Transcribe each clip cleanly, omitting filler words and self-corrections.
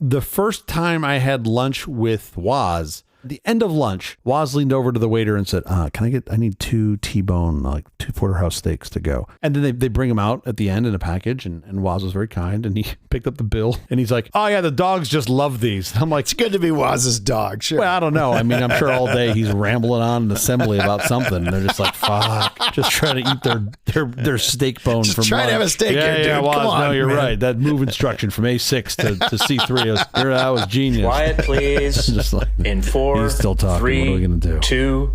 The first time I had lunch with Woz, at the end of lunch, Woz leaned over to the waiter and said, I need 2 T-bone, like 2 porterhouse steaks to go. And then they bring them out at the end in a package, and Woz was very kind, and he picked up the bill, and he's like, oh yeah, the dogs just love these. I'm like, it's good to be Woz's dog, sure. Well, I don't know. I mean, I'm sure all day he's rambling on an assembly about something, and they're just like, fuck, just trying to eat their steak bone just from trying to have a steak here, dude. Yeah, Woz, come on, no, you're man. right. That move instruction from A6 to C3, that was genius. Quiet, please. Just like, in 4, he's still talking. 3, what are we gonna do? 2.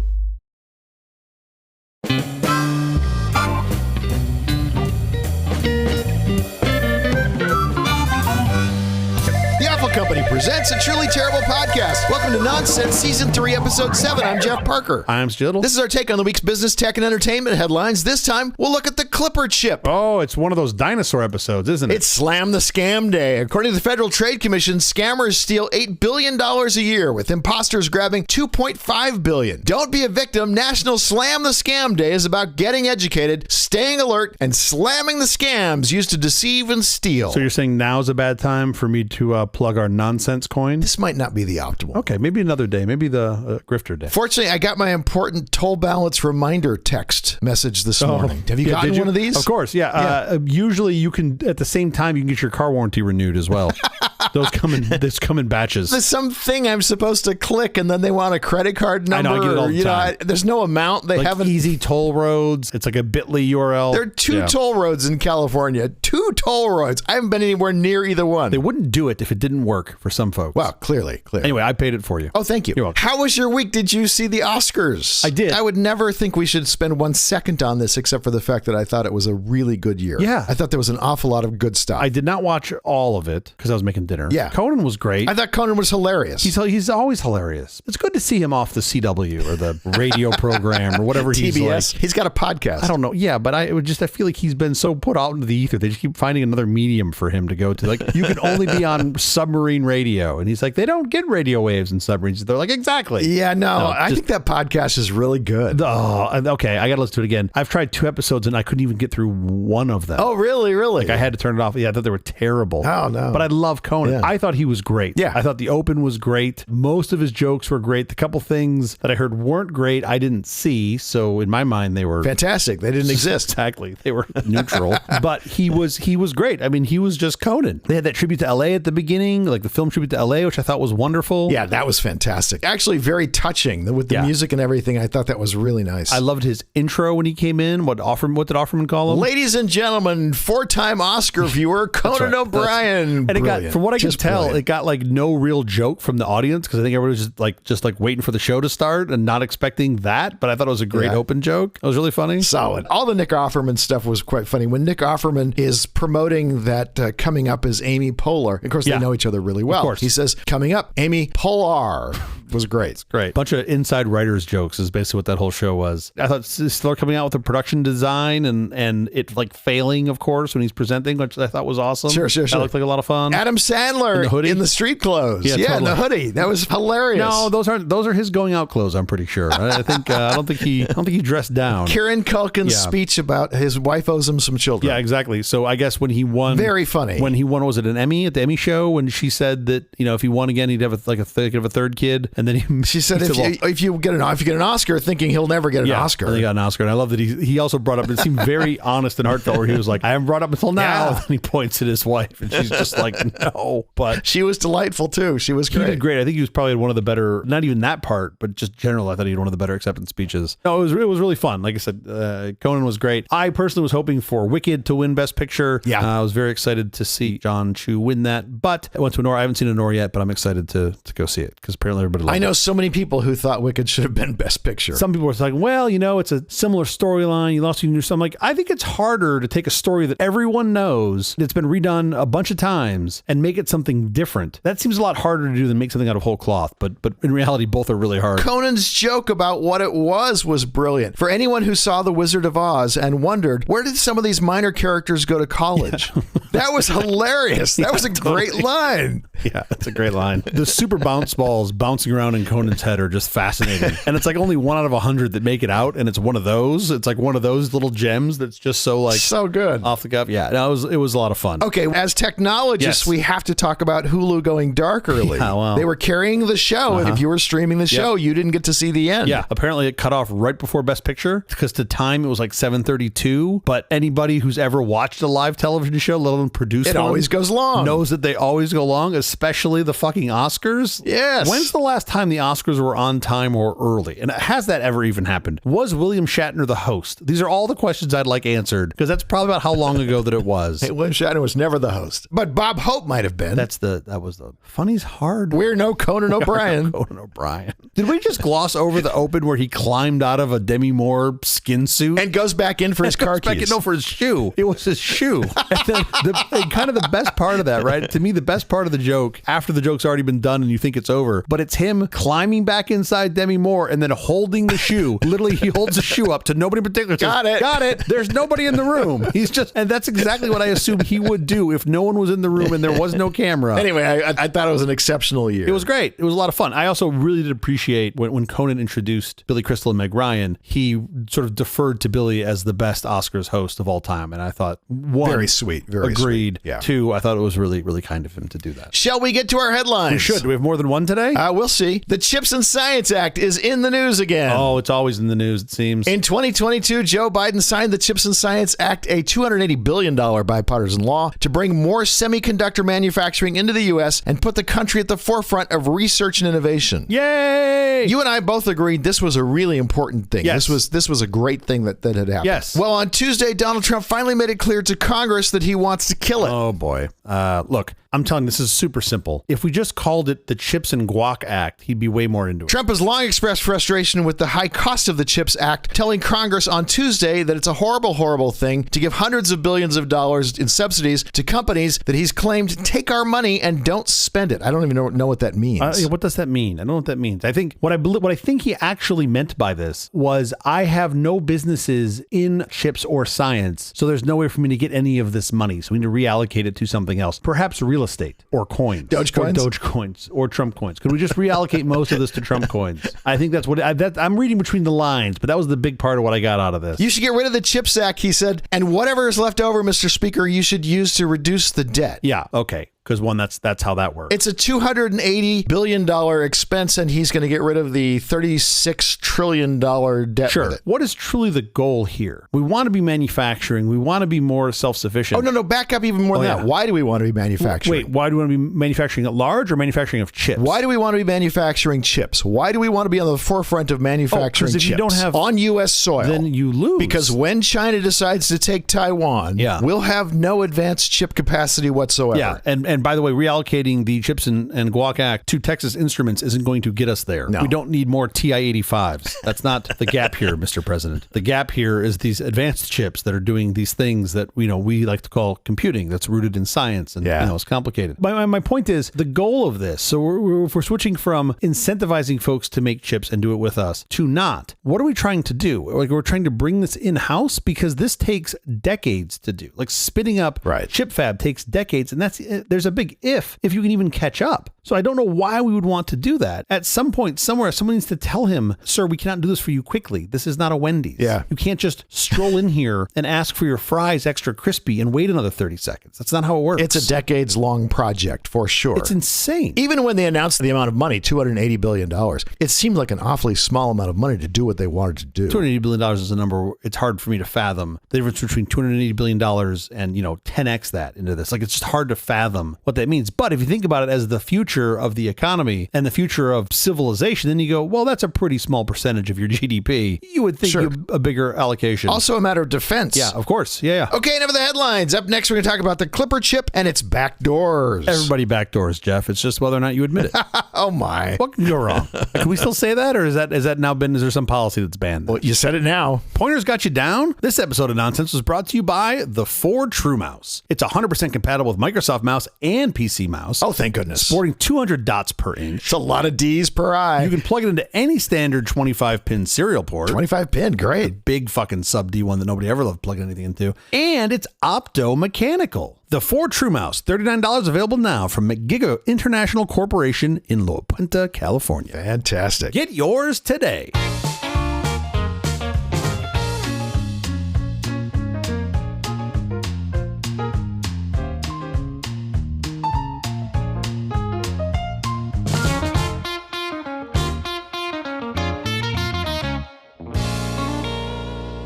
The Awful Company presents a truly terrible podcast. Welcome to Nonsense Season 3, Episode 7. I'm Jeff Parker. I'm Skittle. This is our take on the week's business, tech, and entertainment headlines. This time, we'll look at the Clipper chip. Oh, it's one of those dinosaur episodes, isn't it? It's Slam the Scam Day. According to the Federal Trade Commission, scammers steal $8 billion a year, with imposters grabbing $2.5 billion. Don't be a victim. National Slam the Scam Day is about getting educated, staying alert, and slamming the scams used to deceive and steal. So you're saying now's a bad time for me to plug our nonsense coin? This might not be the optimal. Okay, maybe another day. Maybe the grifter day. Fortunately, I got my important toll balance reminder text message this morning. Have you gotten one of these? Of course, yeah. Usually you can, at the same time, you can get your car warranty renewed as well. Those come in batches. There's something I'm supposed to click, and then they want a credit card number. I know, I get it all the time. There's no amount. They like haven't. Easy toll roads. It's like a bit.ly URL. There are 2 toll roads in California. 2 toll roads. I haven't been anywhere near either one. They wouldn't do it if it didn't work for some folks. Well, clearly. Anyway, I paid it for you. Oh, thank you. You're welcome. How was your week? Did you see the Oscars? I did. I would never think we should spend 1 second on this, except for the fact that I thought it was a really good year. Yeah. I thought there was an awful lot of good stuff. I did not watch all of it because I was making dinner. Yeah. Conan was great. I thought Conan was hilarious. He's always hilarious. It's good to see him off the CW or the radio program or whatever he's TBS. like. He's got a podcast. I don't know. Yeah, but I feel like he's been so put out into the ether. They just keep finding another medium for him to go to. Like, you can only be on submarine radio. And he's like, they don't get radio waves in submarines. They're like, exactly. Yeah, I think that podcast is really good. Oh, okay. I got to listen to it again. I've tried 2 episodes and I couldn't even get through one of them. Oh, really? Like, I had to turn it off. Yeah, I thought they were terrible. Oh, no. But I love Conan. Yeah. I thought he was great. Yeah. I thought the open was great. Most of his jokes were great. The couple things that I heard weren't great, I didn't see. So in my mind, they were fantastic. They didn't exist. Exactly. They were neutral. But he was great. I mean, he was just Conan. They had that tribute to LA at the beginning, like the film tribute to LA, which I thought was wonderful. Yeah, that was fantastic. Actually, very touching with the music and everything. I thought that was really nice. I loved his intro when he came in. What did Offerman call him? Ladies and gentlemen, 4-time Oscar viewer Conan O'Brien. And it got, from what I could tell, brilliant. it got like no real joke from the audience because I think everybody was just like waiting for the show to start and not expecting that. But I thought it was a great open joke. It was really funny. Solid. All the Nick Offerman stuff was quite funny. When Nick Offerman is promoting that coming up is Amy Poehler, of course they know each other really well. Of course. He says, coming up, Amy Poehler was great. It's great. Bunch of inside writers jokes is basically what that whole show was. I thought Stiller coming out with a production design and it like failing, of course, when he's presenting, which I thought was awesome. Sure. That looked like a lot of fun. Adam Sandler in the street clothes. Yeah, totally. In the hoodie. That was hilarious. No, those are his going out clothes, I'm pretty sure. I don't think he dressed down. Kieran Culkin's speech about his wife owes him some children. Yeah, exactly. So I guess when he won, very funny. When he won, was it an Emmy at the Emmy show? When she said that if he won again, he'd have a third kid, and then she said if you get an Oscar, thinking he'll never get an Oscar. And he got an Oscar, and I love that he also brought up. It seemed very honest and heartfelt, where he was like, "I haven't brought up until now." Yeah. And then he points at his wife, and she's just like, "No." But she was delightful too. She was great. He did great. I think he was probably one of the better. Not even that part, but just general. I thought he had one of the better acceptance speeches. No, it was really fun. Like I said, Conan was great. I personally was hoping for Wicked to win Best Picture. Yeah, I was very excited to see John Chu win that. But I went to Anora. I haven't seen Anora yet, but I'm excited to go see it because apparently everybody loved it. I know so many people who thought Wicked should have been Best Picture. Some people were like, well, it's a similar storyline. You lost your something. Like, I think it's harder to take a story that everyone knows that's been redone a bunch of times and make it something different. That seems a lot harder to do than make something out of whole cloth. But in reality, both are really hard. Conan's joke about what it was brilliant. For anyone who saw The Wizard of Oz and wondered, where did some of these minor characters go to college? Yeah. That was hilarious. That was a great line. Yeah, that's a great line. The super bounce balls bouncing around in Conan's head are just fascinating. And it's like only 1 out of 100 that make it out, and it's one of those. It's like one of those little gems that's just so like so good off the cuff. Yeah, no, it was a lot of fun. Okay, as technologists, we have to talk about Hulu going dark early. Yeah, well. They were carrying the show. If you were streaming the show, you didn't get to see the end. Yeah, apparently it cut off right before Best Picture because to time it was like 7:32. But anybody who's ever watched a live television show, let alone produce it one, always goes long. Knows that they always go long, especially the fucking Oscars. Yes. When's the last time the Oscars were on time or early? And has that ever even happened? Was William Shatner the host? These are all the questions I'd like answered because that's probably about how long ago that it was. Hey, William Shatner was never the host, but Bob Hope might have been. That was the funny's hard. We're no Conan O'Brien. Conan O'Brien. Did we just gloss over the open where he climbed out of a Demi Moore skin suit and goes back in for his car keys? No, for his shoe. It was his shoe. And then and kind of the best part of that, right? To me, the best part of the joke, after the joke's already been done and you think it's over, but it's him climbing back inside Demi Moore and then holding the shoe. Literally, he holds the shoe up to nobody in particular. Got it. There's nobody in the room. And that's exactly what I assumed he would do if no one was in the room and there was no camera. Anyway, I thought it was an exceptional year. It was great. It was a lot of fun. I also really did appreciate when Conan introduced Billy Crystal and Meg Ryan, he sort of deferred to Billy as the best Oscars host of all time. And I thought, one, very sweet. Very agreed. Sweet. Yeah. Two, I thought it was really, really kind of him to do that. Shall we get to our headlines? We should. Do we have more than one today? We'll see. The Chips and Science Act is in the news again. Oh, it's always in the news, it seems. In 2022, Joe Biden signed the Chips and Science Act, a $280 billion bipartisan law to bring more semiconductor manufacturing into the U.S. and put the country at the forefront of research and innovation. Yay! You and I both agreed this was a really important thing. Yes. This was a great thing that had happened. Yes. Well, on Tuesday, Donald Trump finally made it clear to Congress that he wants to kill it. Oh, boy. Look, I'm telling you, this is super simple. If we just called it the Chips and Guac Act, he'd be way more into it. Trump has long expressed frustration with the high cost of the CHIPS Act, telling Congress on Tuesday that it's a horrible, horrible thing to give hundreds of billions of dollars in subsidies to companies that he's claimed take our money and don't spend it. I don't even know what that means. What does that mean? I don't know what that means. I think what I think he actually meant by this was I have no businesses in chips or science, so there's no way for me to get any of this money. So we need to reallocate it to something else, perhaps real estate or coins, Dogecoins or Trump coins. Could we just reallocate most of this to Trump coins? I think that's what I'm reading between the lines, but that was the big part of what I got out of this. You should get rid of the CHIPS Act, he said, and whatever is left over, Mr. Speaker, you should use to reduce the debt. Yeah, okay. Because one, that's how that works. It's a $280 billion expense, and he's going to get rid of the $36 trillion debt. Sure. With it. What is truly the goal here? We want to be manufacturing. We want to be more self-sufficient. Oh, no, back up even more than that. Why do we want to be manufacturing? Wait, why do we want to be manufacturing at large or manufacturing of chips? Why do we want to be manufacturing chips? Why do we want to be on the forefront of manufacturing chips? If you don't have on U.S. soil, then you lose. Because when China decides to take Taiwan, we'll have no advanced chip capacity whatsoever. Yeah, and by the way, reallocating the Chips and Guac Act to Texas Instruments isn't going to get us there. No. We don't need more TI-85s. That's not the gap here, Mr. President. The gap here is these advanced chips that are doing these things that we like to call computing. That's rooted in science and it's complicated. My point is the goal of this. So if we're switching from incentivizing folks to make chips and do it with us to not, what are we trying to do? Like we're trying to bring this in-house because this takes decades to do. Like spinning up chip fab takes decades, and there's a big if you can even catch up. So I don't know why we would want to do that. At some point, somewhere, someone needs to tell him, sir, we cannot do this for you quickly. This is not a Wendy's. Yeah. You can't just stroll in here and ask for your fries extra crispy and wait another 30 seconds. That's not how it works. It's a decades-long project, for sure. It's insane. Even when they announced the amount of money, $280 billion, it seemed like an awfully small amount of money to do what they wanted to do. $280 billion is a number it's hard for me to fathom. The difference between $280 billion and, 10x that into this. Like, it's just hard to fathom what that means. But if you think about it as the future of the economy and the future of civilization, then you go, well, that's a pretty small percentage of your GDP. You would think a bigger allocation. Also a matter of defense. Yeah, of course. Yeah. Okay, enough of the headlines. Up next, we're going to talk about the Clipper chip and its backdoors. Everybody backdoors, Jeff. It's just whether or not you admit it. Oh, my. What can go wrong? Can we still say that? Or is that now been, is there some policy that's banned? Well, you said it now. Pointers got you down? This episode of Nonsense was brought to you by the For Truemouse. It's 100% compatible with Microsoft Mouse and PC Mouse. Oh, thank goodness. Sporting 200 dots per inch. It's a lot of D's per eye. You can plug it into any standard 25-pin serial port. 25-pin, great. A big fucking sub D one that nobody ever loved plugging anything into. And it's opto-mechanical. The For Truemouse, $39 available now from McGiga International Corporation in La Puente, California. Fantastic. Get yours today.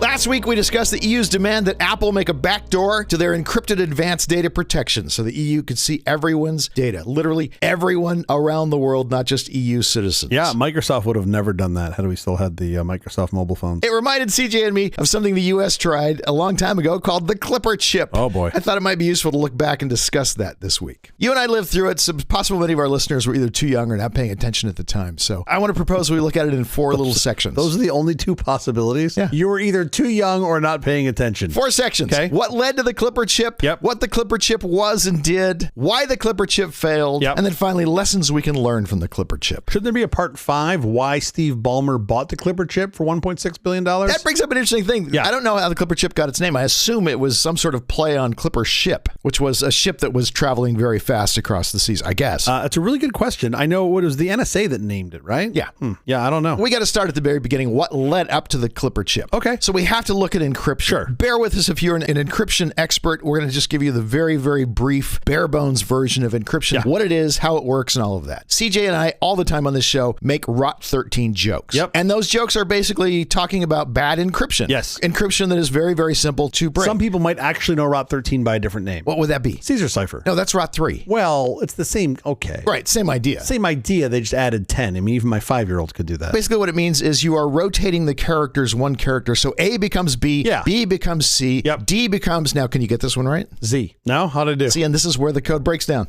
Last week, we discussed the EU's demand that Apple make a backdoor to their encrypted advanced data protection so the EU could see everyone's data. Literally everyone around the world, not just EU citizens. Yeah, Microsoft would have never done that had we still had the Microsoft mobile phones. It reminded CJ and me of something the US tried a long time ago called the Clipper chip. Oh, boy. I thought it might be useful to look back and discuss that this week. You and I lived through it, so it's possible many of our listeners were either too young or not paying attention at the time. So I want to propose we look at it in four little sections. Those are the only two possibilities? Yeah. You were either too young or not paying attention. 4 sections. Okay. What led to the Clipper chip? Yep. What the Clipper chip was and did? Why the Clipper chip failed? Yep. And then finally, lessons we can learn from the Clipper chip. Shouldn't there be a part 5, why Steve Ballmer bought the Clipper chip for $1.6 billion? That brings up an interesting thing. Yeah. I don't know how the Clipper chip got its name. I assume it was some sort of play on Clipper ship, which was a ship that was traveling very fast across the seas, I guess. It's a really good question. I know it was the NSA that named it, right? Yeah. Yeah, I don't know. We got to start at the very beginning. What led up to the Clipper chip? Okay. So we have to look at encryption. Sure. Bear with us if you're an encryption expert. We're going to just give you the very, very brief, bare bones version of encryption, Yeah. what it is, how it works, and all of that. CJ and I, all the time on this show, make Rot 13 jokes. Yep. And those jokes are basically talking about bad encryption. Yes. Encryption that is very, very simple to break. Some people might actually know Rot 13 by a different name. What would that be? Caesar cipher. No, that's Rot 3. Well, it's the same. Okay. Right, same idea. Same idea. They just added 10. I mean, even my 5-year-old could do that. Basically what it means is you are rotating the characters one character. So A becomes B, Yeah. B becomes C, Yep. D becomes, now can you get this one right? Z. No? How'd I do? See, and this is where the code breaks down.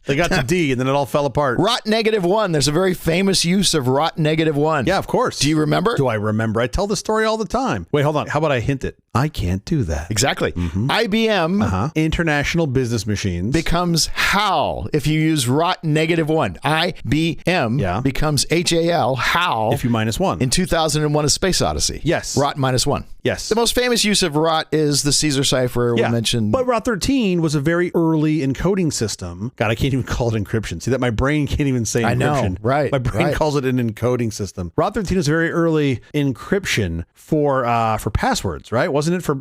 They got to D and then it all fell apart. Rot -1. There's a very famous use of Rot -1. Yeah, of course. Do you remember? Do I remember? I tell the story all the time. Wait, hold on. How about I hint it? I can't do that. Exactly. IBM International Business Machines. becomes HAL if you use Rot -1. IBM Yeah. becomes HAL, HAL, if you minus 1. in 2001 A Space Odyssey. Yes. Rot -1. Yes. The most famous use of Rot is the Caesar cipher we mentioned. But Rot 13 was a very early encoding system. God, I can't even call it encryption. See that my brain can't even say encryption. I know, right, My brain right. calls it an encoding system. Rot 13 is a very early encryption for passwords, right? Wasn't it for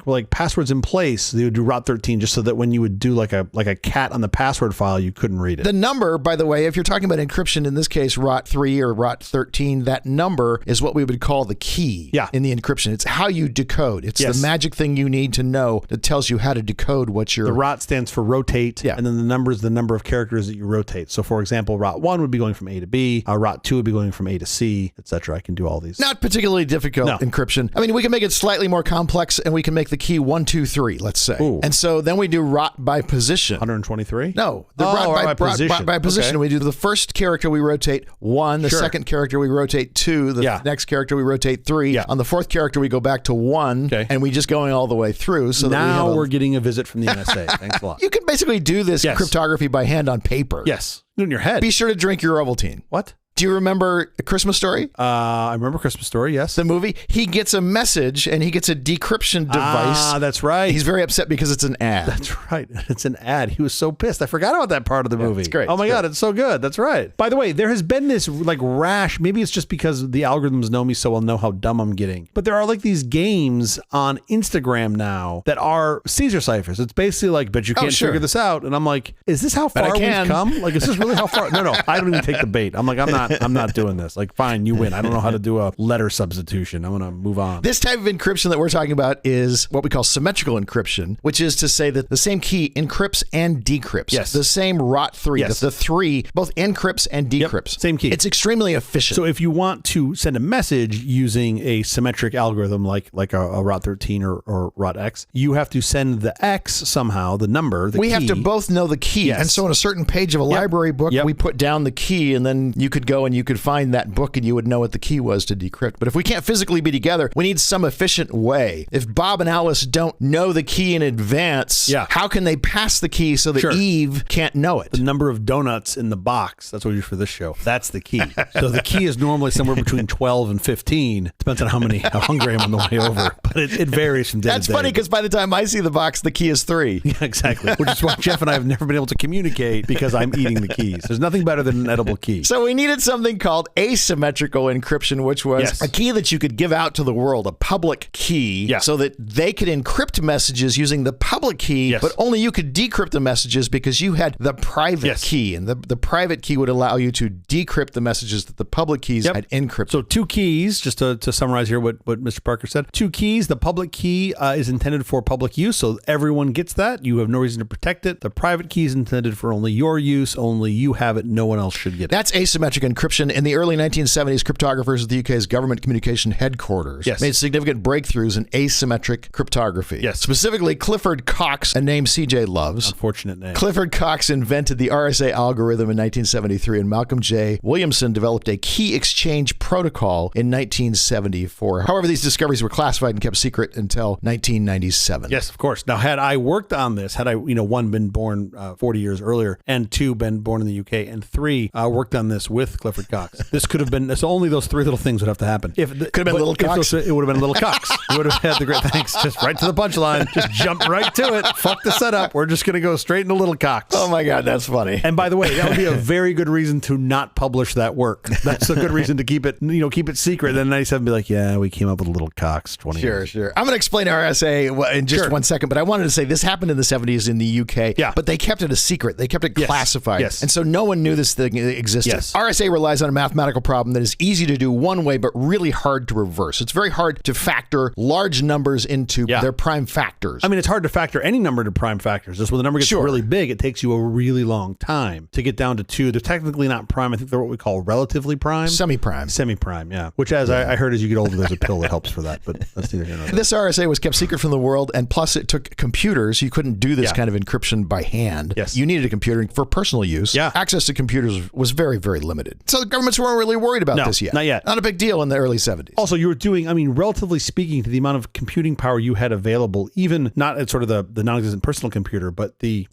like passwords in place? They would do Rot 13 just so that when you would do like a cat on the password file, you couldn't read it. The number, by the way, if you're talking about encryption, in this case, Rot 3 or Rot 13, that number is what we would call the key in the encryption. It's how you decode. It's the magic thing you need to know that tells you how to decode what you're... The Rot stands for rotate, and then the number is the number of characters that you rotate. So, for example, Rot 1 would be going from A to B, Rot 2 would be going from A to C, etc. I can do all these. Not particularly difficult encryption. I mean, we can make it slightly more complex, and we can make the key 1, 2, 3, let's say. Ooh. And so then we do Rot by position. 123? No, the Rot by position. Okay. We do the first character we rotate 1, the second character we rotate 2, the next character we rotate 3. On the fourth character we go back to 1, and we just going all the way through. So now that we're getting a visit from the NSA. Thanks a lot. You can basically do this cryptography by hand on paper. Yes. Do it in your head. Be sure to drink your Ovaltine. What? Do you remember A Christmas Story? I remember Christmas Story, yes. The movie. He gets a message and he gets a decryption device. Ah, that's right. He's very upset because it's an ad. That's right. It's an ad. He was so pissed. I forgot about that part of the movie. It's great. Oh my God, it's so good. That's right. By the way, there has been this like rash. Maybe it's just because the algorithms know me so well, know how dumb I'm getting. But there are like these games on Instagram now that are Caesar ciphers. It's basically like, but you can't figure this out. And I'm like, is this how far we've come? Like, is this really how far? No, I don't even take the bait. I'm like, I'm not doing this. Like, fine, you win. I don't know how to do a letter substitution. I'm going to move on. This type of encryption that we're talking about is what we call symmetrical encryption, which is to say that the same key encrypts and decrypts. Yes. The same Rot 3. Yes. The 3 both encrypts and decrypts. Yep, same key. It's extremely efficient. So if you want to send a message using a symmetric algorithm like a Rot 13 or Rot X, you have to send the X somehow, the number, the key. We have to both know the key. Yes. And so on a certain page of a library book, we put down the key, and then you could go go and you could find that book and you would know what the key was to decrypt. But if we can't physically be together, we need some efficient way. If Bob and Alice don't know the key in advance, how can they pass the key so that Eve can't know it? The number of donuts in the box, that's what we use for this show. That's the key. So the key is normally somewhere between 12 and 15. Depends on how hungry I am on the way over. But it varies from day to day. That's funny because by the time I see the box, the key is 3. Yeah, exactly. Which is why Jeff and I have never been able to communicate because I'm eating the keys. There's nothing better than an edible key. So we needed something called asymmetrical encryption, which was a key that you could give out to the world, a public key, so that they could encrypt messages using the public key, but only you could decrypt the messages because you had the private key. And the private key would allow you to decrypt the messages that the public keys had encrypted. So 2 keys, just to summarize here what Mr. Parker said. 2 keys. The public key is intended for public use, so everyone gets that. You have no reason to protect it. The private key is intended for only your use. Only you have it. No one else should get it. That's asymmetric encryption. In the early 1970s, cryptographers at the UK's government communication headquarters made significant breakthroughs in asymmetric cryptography. Specifically, Clifford Cox, a name CJ loves. Unfortunate name. Clifford Cox invented the RSA algorithm in 1973, and Malcolm J. Williamson developed a key exchange protocol in 1974. However, these discoveries were classified and kept secret until 1997. Yes, of course. Now, had I worked on this, had I, one, been born 40 years earlier, and 2, been born in the UK, and 3, worked on this with Clifford Cox, this could have been, so only those 3 little things would have to happen. Could have been Little Cox. It would have been Little Cox. We would have had the great thanks. Just right to the punchline. Just jump right to it. Fuck the setup. We're just going to go straight into Little Cox. Oh my God, that's funny. And by the way, that would be a very good reason to not publish that work. That's a good reason to keep it, keep it secret. Then 97 be like, yeah, we came up with a Little Cox 20 years. Sure. I'm going to explain RSA in just 1 second, but I wanted to say this happened in the 70s in the UK, but they kept it a secret. They kept it classified. And so no one knew this thing existed. RSA relies on a mathematical problem that is easy to do one way, but really hard to reverse. It's very hard to factor large numbers into their prime factors. I mean, it's hard to factor any number to prime factors. Just when the number gets really big, it takes you a really long time to get down to 2. They're technically not prime. I think they're what we call relatively prime. Semi-prime. Semi-prime, yeah. Which, I heard, as you get older, there's a pill that helps for that, but that's neither here nor there. This RSA was kept secret from the world, and plus it took computers. You couldn't do this kind of encryption by hand. You needed a computer for personal use. Access to computers was very, very limited. So the governments weren't really worried about this yet. Not yet. Not a big deal in the early 70s. Also, you were doing, relatively speaking, to the amount of computing power you had available, even not at sort of the non-existent personal computer, but the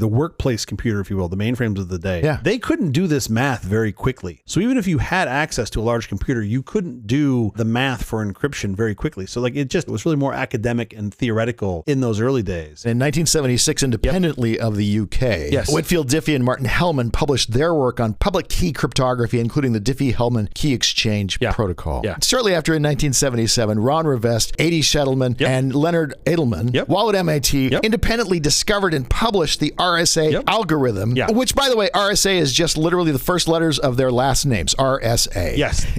workplace computer, if you will, the mainframes of the day. They couldn't do this math very quickly. So even if you had access to a large computer, you couldn't do the math for encryption very quickly. So it was really more academic and theoretical in those early days. In 1976, independently of the UK, Whitfield Diffie and Martin Hellman published their work on public key cryptography, including the Diffie-Hellman key exchange protocol. Shortly after, in 1977, Ron Rivest, A.D. Shettleman, and Leonard Edelman, while at MIT, independently discovered and published the RSA algorithm, which, by the way, RSA is just literally the first letters of their last names, RSA.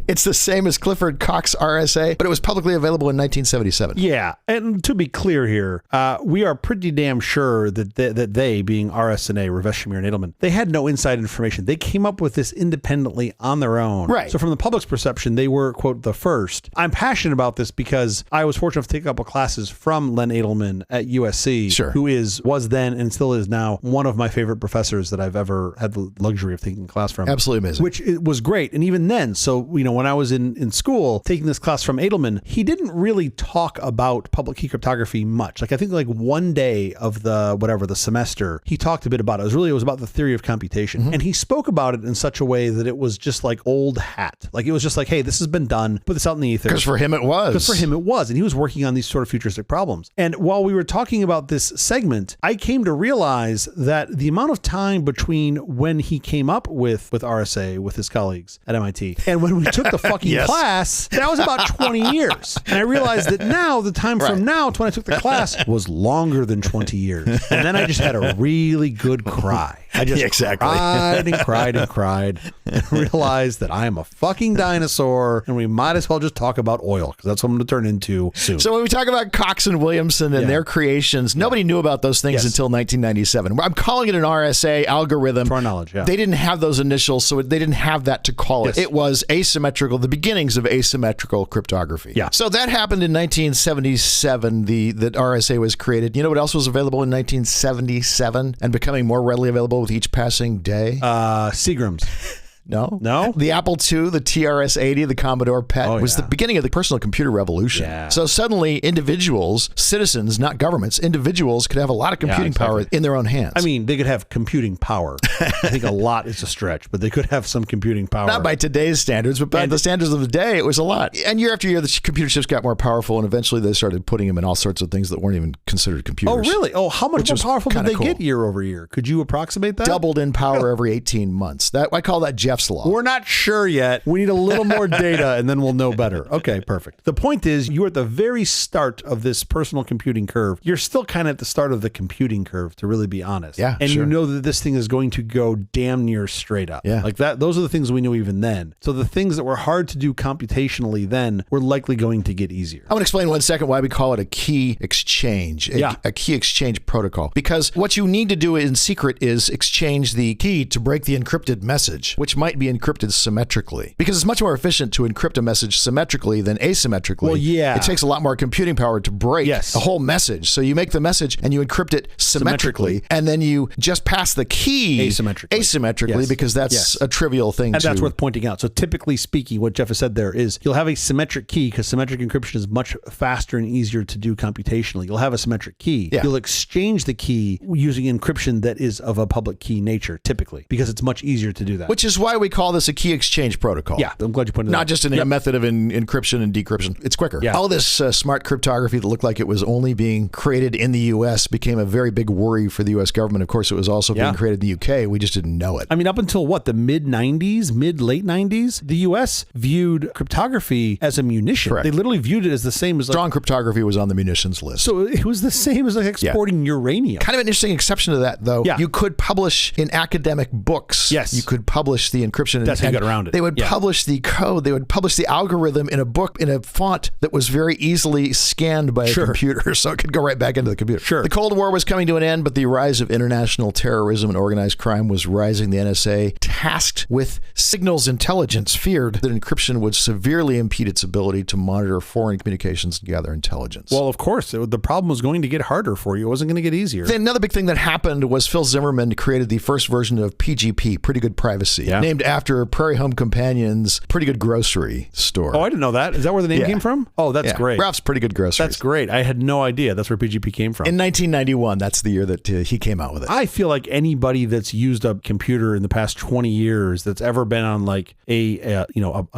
It's the same as Clifford Cox RSA, but it was publicly available in 1977. Yeah, and to be clear here, we are pretty damn sure that they, being RSA, Rivest, Shamir, and Edelman, they had no inside information. They came up with this independently on their own. So from the public's perception, they were, quote, the first. I'm passionate about this because I was fortunate to take a couple classes from Len Edelman at USC, who was then and still is now one of my favorite professors that I've ever had the luxury of taking a class from. Absolutely amazing. Which it was great. And even then, so, when I was in school taking this class from Edelman, he didn't really talk about public key cryptography much. I think one day of the semester, he talked a bit about it. It was about the theory of computation. And he spoke about it in such a way that it was just like old hat. It was just like, hey, this has been done. Put this out in the ether. Because for him it was. And he was working on these sort of futuristic problems. And while we were talking about this segment, I came to realize that the amount of time between when he came up with RSA with his colleagues at MIT and when we took the fucking class, that was about 20 years. And I realized that now, the time from now to when I took the class was longer than 20 years. And then I just had a really good cry. I just cried and cried and cried and realized that I am a fucking dinosaur and we might as well just talk about oil because that's what I'm going to turn into soon. So when we talk about Cox and Williamson and their creations, nobody knew about those things until 1997. I'm calling it an RSA algorithm. To our knowledge, They didn't have those initials, so they didn't have that to call it. It was asymmetrical, the beginnings of asymmetrical cryptography. So that happened in 1977, that RSA was created. You know what else was available in 1977 and becoming more readily available with each passing day? Seagrams. No. No? The Apple II, the TRS-80, the Commodore PET was the beginning of the personal computer revolution. Yeah. So suddenly individuals, citizens, not governments, individuals could have a lot of computing power in their own hands. I mean, they could have computing power. I think a lot is a stretch, but they could have some computing power. Not by today's standards, but by the standards of the day, it was a lot. And year after year, the computer chips got more powerful, and eventually they started putting them in all sorts of things that weren't even considered computers. Oh, really? Oh, how much more powerful did they get year over year? Could you approximate that? Doubled in power every 18 months. I call that Jeff's Law. We're not sure yet. We need a little more data, and then we'll know better. Okay, perfect. The point is, you're at the very start of this personal computing curve. You're still kind of at the start of the computing curve, to really be honest. Yeah, and sure. you know that this thing is going to go damn near straight up. Yeah. Like that. Those are the things we knew even then. So the things that were hard to do computationally then were likely going to get easier. I want to explain 1 second why we call it a key exchange, a key exchange protocol. Because what you need to do in secret is exchange the key to break the encrypted message, which might be encrypted symmetrically. Because it's much more efficient to encrypt a message symmetrically than asymmetrically. Well, yeah. It takes a lot more computing power to break the whole message. So you make the message and you encrypt it symmetrically. And then you just pass the key asymmetrically because that's a trivial thing. And that's worth pointing out. So typically speaking, what Jeff has said there is you'll have a symmetric key because symmetric encryption is much faster and easier to do computationally. You'll have a symmetric key. Yeah. You'll exchange the key using encryption that is of a public key nature, typically, because it's much easier to do that. Which is why we call this a key exchange protocol. Yeah, I'm glad you pointed that out. Not just a method of encryption and decryption. It's quicker. Yeah. All this smart cryptography that looked like it was only being created in the U.S. became a very big worry for the U.S. government. Of course, it was also being created in the U.K. We just didn't know it. I mean, up until what, the mid-late 90s, the U.S. viewed cryptography as a munition. Correct. They literally viewed it as the same as strong cryptography was on the munitions list. So it was the same as like exporting uranium. Kind of an interesting exception to that, though. Yeah. You could publish in academic books. Yes. You could publish the encryption. That's how you got around it. They would publish the code. They would publish the algorithm in a book in a font that was very easily scanned by a computer, so it could go right back into the computer. Sure. The Cold War was coming to an end, but the rise of international terrorism and organized crime was rising. The NSA, tasked with signals intelligence, feared that encryption would severely impede its ability to monitor foreign communications and gather intelligence. Well, of course, the problem was going to get harder for you. It wasn't going to get easier. Then another big thing that happened was Phil Zimmerman created the first version of PGP, Pretty Good Privacy, named after Prairie Home Companion's Pretty Good Grocery store. Oh, I didn't know that. Is that where the name came from? Oh, that's great. Ralph's Pretty Good Grocery. That's great. I had no idea that's where PGP came from. In 1991, that's the year that he came out with it. I feel like anybody that's used a computer in the past 20 years that's ever been on like a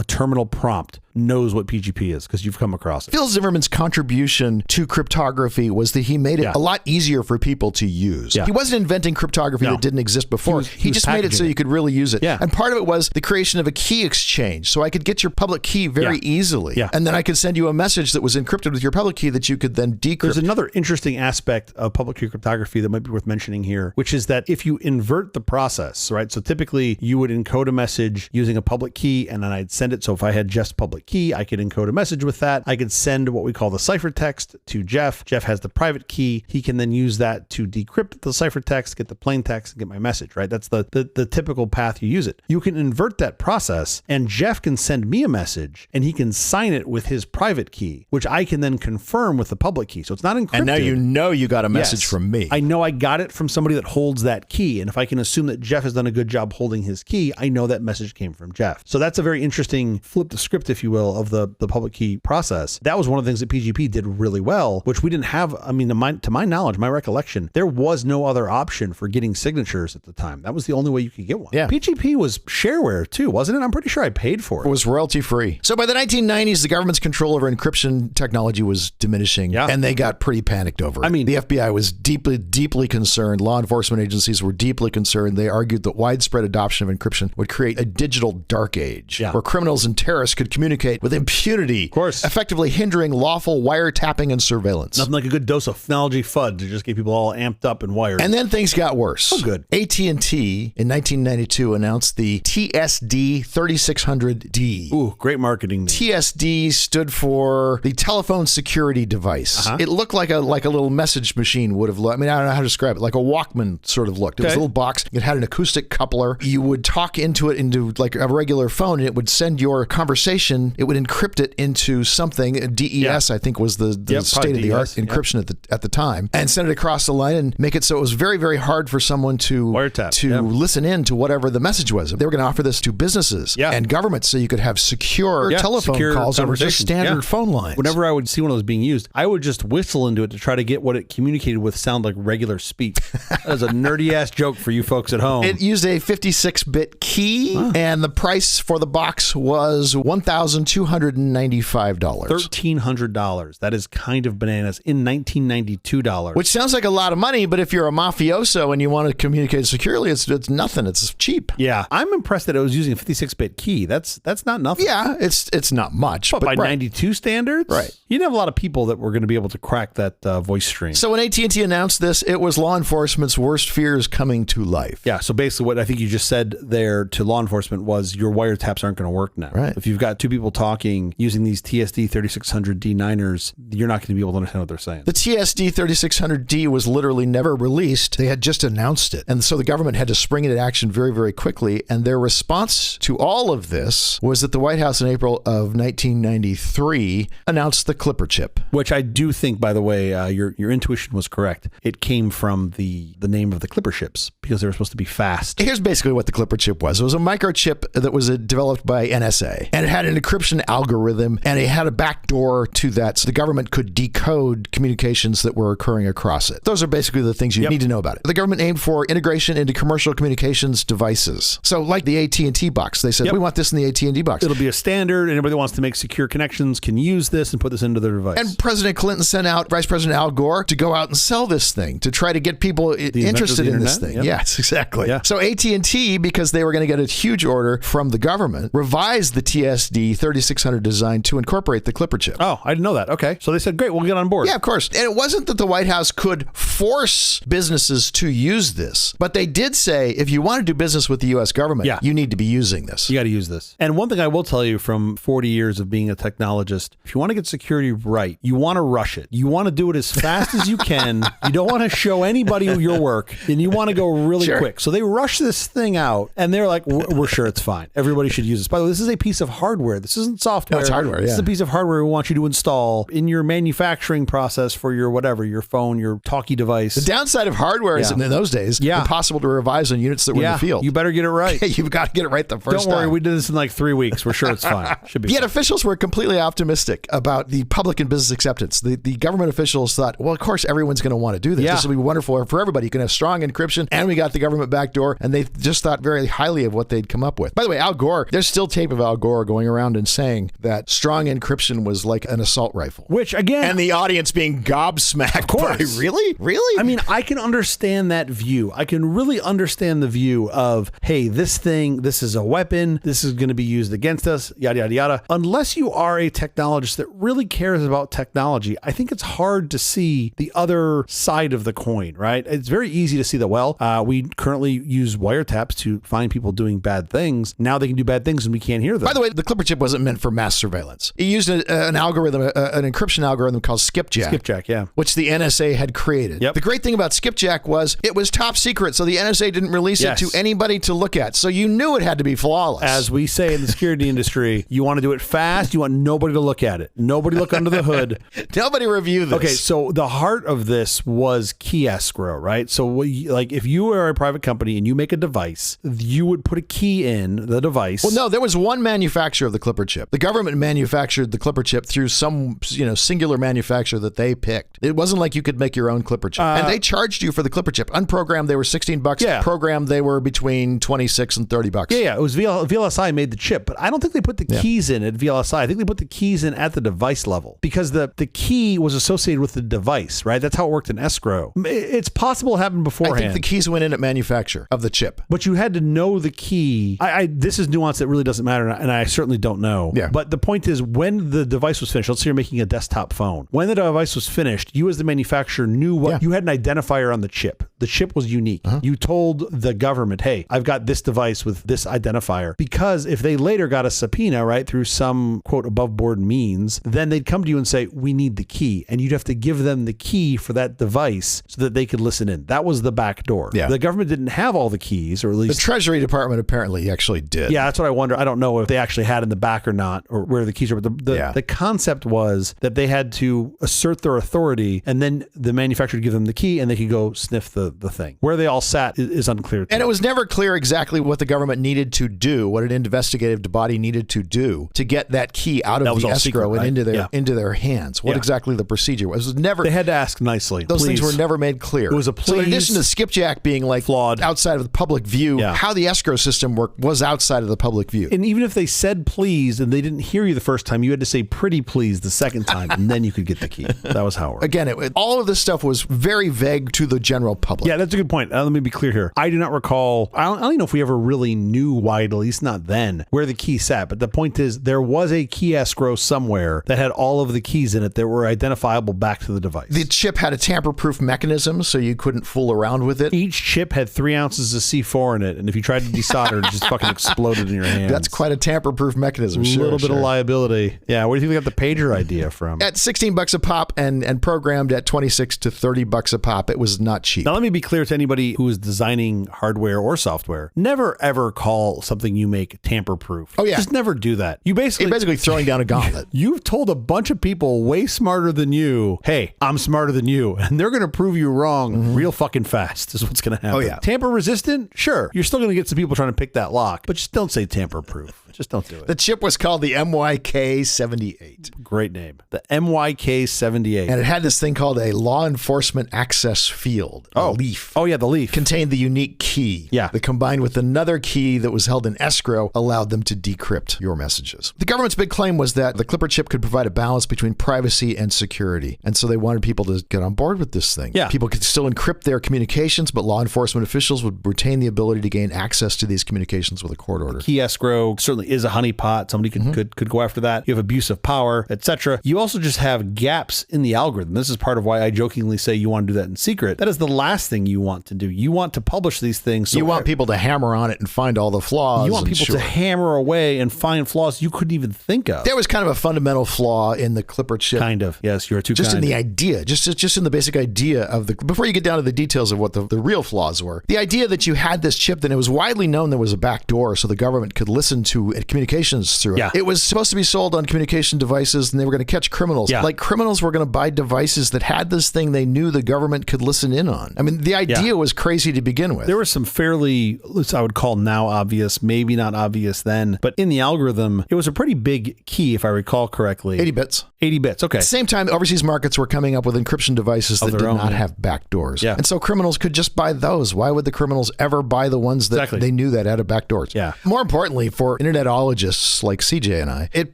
terminal prompt knows what PGP is because you've come across it. Phil Zimmerman's contribution to cryptography was that he made it a lot easier for people to use. Yeah. He wasn't inventing cryptography that didn't exist before. He just made it so you could really use it. Yeah. And part of it was the creation of a key exchange. So I could get your public key very easily. Yeah. And then I could send you a message that was encrypted with your public key that you could then decrypt. There's another interesting aspect of public key cryptography that might be worth mentioning here, which is that if you invert the process, right? So typically you would encode a message using a public key and then I'd send it. So if I had just public key, I could encode a message with that. I could send what we call the ciphertext to Jeff. Jeff has the private key. He can then use that to decrypt the ciphertext, get the plain text, and get my message, right? That's the typical path you use it. You can invert that process and Jeff can send me a message and he can sign it with his private key, which I can then confirm with the public key. So it's not encrypted. And now you know you got a message from me. I know I got it from somebody that holds that key. And if I can assume that Jeff has done a good job holding his key, I know that message came from Jeff. So that's a very interesting flip the script, if you will, of the public key process. That was one of the things that PGP did really well, which we didn't have. I mean, to my knowledge, my recollection, there was no other option for getting signatures at the time. That was the only way you could get one. Yeah. PGP was shareware too, wasn't it? I'm pretty sure I paid for it. It was royalty free. So by the 1990s, the government's control over encryption technology was diminishing and they got pretty panicked over it. I mean, the FBI was deeply concerned. Law enforcement agencies were deeply concerned. They argued that widespread adoption of encryption would create a digital dark age where criminals and terrorists could communicate with impunity, of course, effectively hindering lawful wiretapping and surveillance. Nothing like a good dose of technology FUD to just get people all amped up and wired. And then things got worse. Oh, good. AT&T in 1992 announced the TSD 3600D. Ooh, great marketing name. TSD stood for the telephone security device. It looked like a little message machine would have looked. I mean, I don't know how to describe it. Like a Walkman sort of looked. It was a little box. It had an acoustic coupler. You would talk into it into like a regular phone and it would send your conversation then it would encrypt it into something. DES, I think, was the state-of-the-art encryption at the time, and send it across the line and make it so it was very, very hard for someone to listen in to whatever the message was. They were going to offer this to businesses and governments so you could have secure telephone calls over just standard phone lines. Whenever I would see one of those being used, I would just whistle into it to try to get what it communicated with sound like regular speech. That was a nerdy-ass joke for you folks at home. It used a 56-bit key, and the price for the box was $1,295. $1,300. That is kind of bananas in 1992 dollars. Which sounds like a lot of money, but if you're a mafioso and you want to communicate securely, it's nothing. It's cheap. Yeah, I'm impressed that it was using a 56-bit key. That's not nothing. Yeah, it's not much. But by 92 standards, you didn't have a lot of people that were going to be able to crack that voice stream. So when AT&T announced this, it was law enforcement's worst fears coming to life. Yeah, so basically what I think you just said there to law enforcement was your wiretaps aren't going to work now. Right. If you've got two people talking using these TSD 3600 D9ers, you're not going to be able to understand what they're saying. The TSD 3600D was literally never released. They had just announced it. And so the government had to spring into action very, very quickly. And their response to all of this was that the White House in April of 1993 announced the Clipper chip. Which I do think, by the way, your intuition was correct. It came from the name of the Clipper ships because they were supposed to be fast. Here's basically what the Clipper chip was. It was a microchip that was developed by NSA. And it had an encryption algorithm, and it had a backdoor to that so the government could decode communications that were occurring across it. Those are basically the things you need to know about it. The government aimed for integration into commercial communications devices. So like the AT&T box, they said, we want this in the AT&T box. It'll be a standard. Anybody that wants to make secure connections can use this and put this into their device. And President Clinton sent out Vice President Al Gore to go out and sell this thing, to try to get people interested in this thing. Yes, exactly. Yeah. So AT&T, because they were going to get a huge order from the government, revised the TSD 3600 design to incorporate the Clipper chip. Oh, I didn't know that. Okay. So they said, great, we'll get on board. Yeah, of course. And it wasn't that the White House could force businesses to use this, but they did say, if you want to do business with the U.S. government, you need to be using this. You got to use this. And one thing I will tell you from 40 years of being a technologist, if you want to get security right, you want to rush it. You want to do it as fast as you can. You don't want to show anybody your work, and you want to go really quick. So they rush this thing out, and they're like, we're sure it's fine. Everybody should use this. By the way, this is a piece of hardware. This isn't software. No, it's hardware, This is a piece of hardware we want you to install in your manufacturing process for your whatever, your phone, your talkie device. The downside of hardware is in those days, impossible to revise on units that were in the field. You better get it right. You've got to get it right the first time. Don't worry, we did this in like 3 weeks. We're sure it's fine. Should be Yet fine. officials were completely optimistic about the public and business acceptance. The government officials thought, well, of course, everyone's going to want to do this. This will be wonderful for everybody. You can have strong encryption, and we got the government backdoor, and they just thought very highly of what they'd come up with. By the way, Al Gore, there's still tape of Al Gore going around and saying that strong encryption was like an assault rifle. Which, again... And the audience being gobsmacked. Of course. By, really? Really? I mean, I can understand that view. I can really understand the view of, hey, this is a weapon. This is going to be used against us, yada, yada, yada. Unless you are a technologist that really cares about technology, I think it's hard to see the other side of the coin, right? It's very easy to see that, well, we currently use wiretaps to find people doing bad things. Now they can do bad things and we can't hear them. By the way, the Clipper chip wasn't meant for mass surveillance. It used an algorithm, an encryption algorithm called Skipjack. Skipjack, yeah. Which the NSA had created. Yep. The great thing about Skipjack was it was top secret, so the NSA didn't release it to anybody to look at. So you knew it had to be flawless. As we say in the security industry, you want to do it fast, you want nobody to look at it. Nobody look under the hood. Nobody review this. Okay, so the heart of this was key escrow, right? So like if you are a private company and you make a device, you would put a key in the device. Well, no, there was one manufacturer of the Clipper chip. The government manufactured the Clipper chip through some, singular manufacturer that they picked. It wasn't like you could make your own Clipper chip. And they charged you for the Clipper chip. Unprogrammed, they were $16. Yeah. Programmed, they were between $26 and $30. Yeah, it was VLSI made the chip, but I don't think they put the keys in at VLSI. I think they put the keys in at the device level because the key was associated with the device, right? That's how it worked in escrow. It's possible it happened beforehand. I think the keys went in at manufacture of the chip. But you had to know the key. This is nuance that really doesn't matter, and I certainly don't know. Yeah. But the point is, when the device was finished, let's say you're making a desktop phone. When the device was finished, you as the manufacturer knew what you had an identifier on the chip. The chip was unique. You told the government, hey, I've got this device with this identifier. Because if they later got a subpoena, right, through some, quote, above board means, then they'd come to you and say, we need the key. And you'd have to give them the key for that device so that they could listen in. That was the back door. Yeah. The government didn't have all the keys, or at least... The Treasury Department apparently actually did. Yeah, that's what I wonder. I don't know if they actually had in the back back or not, or where the keys are. But the concept was that they had to assert their authority, and then the manufacturer would give them the key, and they could go sniff the thing. Where they all sat is unclear. And it was never clear exactly what the government needed to do, what an investigative body needed to do to get that key out of the escrow secret, right? and into their hands. What exactly the procedure was. It was never. They had to ask nicely. Those things were never made clear. It was a please. So in addition to skipjack being like flawed, outside of the public view, how the escrow system worked was outside of the public view. And even if they said please and they didn't hear you the first time, you had to say pretty please the second time, and then you could get the key. That was how it worked. Again, all of this stuff was very vague to the general public. Yeah, that's a good point. Let me be clear here. I do not recall, I don't even know if we ever really knew why, at least not then, where the key sat. But the point is, there was a key escrow somewhere that had all of the keys in it that were identifiable back to the device. The chip had a tamper-proof mechanism, so you couldn't fool around with it. Each chip had 3 ounces of C4 in it, and if you tried to desolder, it just fucking exploded in your hands. That's quite a tamper-proof mechanism. A little bit of liability. Yeah, where do you think they got the pager idea from? At $16 a pop and programmed at $26 to $30 a pop, it was not cheap. Now, let me be clear to anybody who is designing hardware or software. Never, ever call something you make tamper-proof. Oh, yeah. Just never do that. You're basically throwing down a gauntlet. You've told a bunch of people way smarter than you, hey, I'm smarter than you, and they're going to prove you wrong real fucking fast is what's going to happen. Oh, yeah. Tamper resistant? Sure. You're still going to get some people trying to pick that lock, but just don't say tamper-proof. Just don't do it. The chip was called the MYK78. Great name. The MYK78. And it had this thing called a law enforcement access field. A leaf. Oh, yeah, the leaf. Contained the unique key. Yeah. That combined with another key that was held in escrow allowed them to decrypt your messages. The government's big claim was that the Clipper chip could provide a balance between privacy and security. And so they wanted people to get on board with this thing. Yeah. People could still encrypt their communications, but law enforcement officials would retain the ability to gain access to these communications with a court order. Key escrow certainly is a honeypot. Somebody could go after that. You have abuse of power, etc. You also just have gaps in the algorithm. This is part of why I jokingly say you want to do that in secret. That is the last thing you want to do. You want to publish these things. So you want people to hammer on it and find all the flaws. You want people to hammer away and find flaws you couldn't even think of. There was kind of a fundamental flaw in the Clipper chip. Kind of. Yes, you're too kind. Just in the idea, just in the basic idea of before you get down to the details of what the real flaws were. The idea that you had this chip, that it was widely known there was a backdoor so the government could listen to communications through it. Yeah. It was supposed to be sold on communication devices and they were going to catch criminals. Yeah. Like criminals were going to buy devices that had this thing they knew the government could listen in on. I mean, the idea was crazy to begin with. There was some fairly, I would call now obvious, maybe not obvious then, but in the algorithm, it was a pretty big key, if I recall correctly. 80 bits. 80 bits, okay. At the same time, overseas markets were coming up with encryption devices that did not have backdoors. Yeah. And so criminals could just buy those. Why would the criminals ever buy the ones that they knew that had backdoors? Yeah. More importantly, for internetologists like CJ and I, it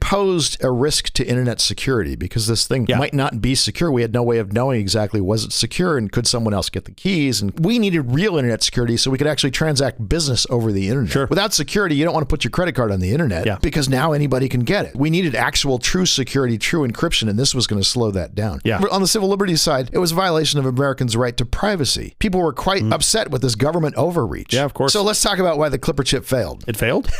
posed a risk to internet security because this thing might not be secure. We had no way of knowing exactly was it secure and could someone else get the keys? And we needed real internet security so we could actually transact business over the internet. Sure. Without security, you don't want to put your credit card on the internet because now anybody can get it. We needed actual true security, true encryption, and this was going to slow that down. Yeah. On the civil liberties side, it was a violation of Americans' right to privacy. People were quite upset with this government overreach. Yeah, of course. So let's talk about why the Clipper chip failed. It failed?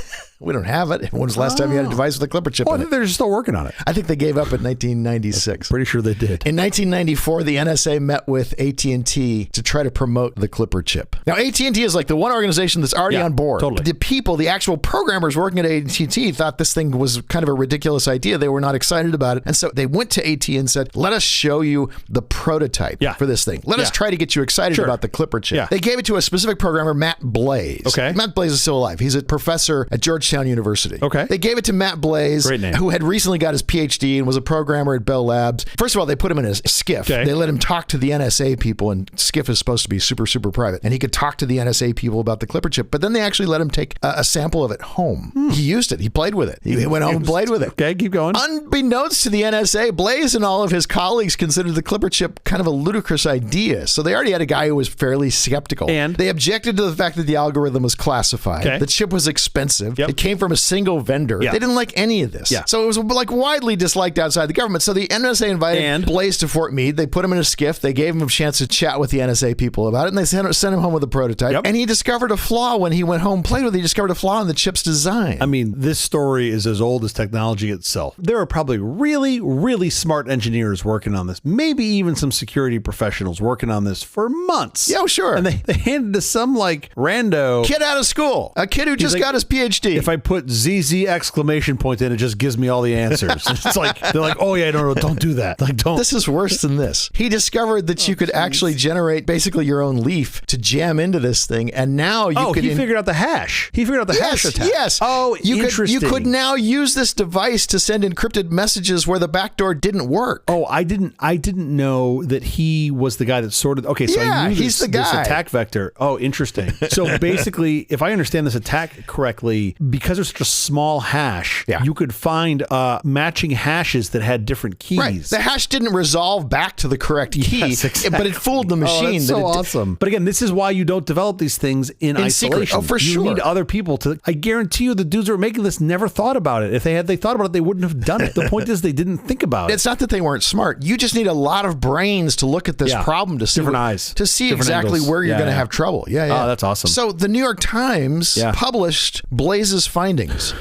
We don't have it. When was the last time you had a device with a Clipper chip in I think it? they're still working on it. I think they gave up in 1996. Pretty sure they did. In 1994, the NSA met with AT&T to try to promote the Clipper chip. Now, AT&T is like the one organization that's already on board. Totally. The people, the actual programmers working at AT&T thought this thing was kind of a ridiculous idea. They were not excited about it. And so they went to AT&T and said, let us show you the prototype for this thing. Let us try to get you excited about the Clipper chip. Yeah. They gave it to a specific programmer, Matt Blaze. Okay. Matt Blaze is still alive. He's a professor at Georgetown University. Okay. They gave it to Matt Blaze, who had recently got his PhD and was a programmer at Bell Labs. First of all, they put him in a SCIF. Okay. They let him talk to the NSA people, and SCIF is supposed to be super, super private. And he could talk to the NSA people about the Clipper chip. But then they actually let him take a sample of it home. He used it. He played with it. He went home and played with it. Okay, keep going. Unbeknownst to the NSA, Blaze and all of his colleagues considered the Clipper chip kind of a ludicrous idea. So they already had a guy who was fairly skeptical. And they objected to the fact that the algorithm was classified. Okay. The chip was expensive. Yep. It came from a single vendor. Yeah. They didn't like any of this. Yeah. So it was like widely disliked outside the government. So the NSA invited Blaze to Fort Meade. They put him in a SCIF. They gave him a chance to chat with the NSA people about it, and they sent him home with a prototype. Yep. And he discovered a flaw when he went home and played with it. He discovered a flaw in the chip's design. I mean, this story is as old as technology itself. There are probably really, really smart engineers working on this. Maybe even some security professionals working on this for months. Yeah, sure. And they handed to some like rando kid out of school, a kid who just got his PhD. if I put ZZ exclamation point in, it just gives me all the answers. It's like, they're like, oh yeah, no, don't do that. Like, don't. This is worse than this. He discovered that you could actually generate basically your own leaf to jam into this thing, and now you could... he figured out the hash. He figured out the hash attack. Yes. Oh, interesting. You could now use this device to send encrypted messages where the backdoor didn't work. Oh, I didn't know that he was the guy that sorted. Okay, so I knew he's the guy. This attack vector. Oh, interesting. So basically, if I understand this attack correctly, because there's such a small hash, you could find matching hashes that had different keys. Right. The hash didn't resolve back to the correct key, but it fooled the machine. That's so awesome. But again, this is why you don't develop these things in isolation. Secret. Oh, for sure. You need other people to. I guarantee you, the dudes who were making this never thought about it. If they thought about it, they wouldn't have done it. The point is, they didn't think about it. It's not that they weren't smart. You just need a lot of brains to look at this problem to see different eyes, to see different exactly angles. where you're going to have trouble. Oh, that's awesome. So the New York Times published Blaze's findings.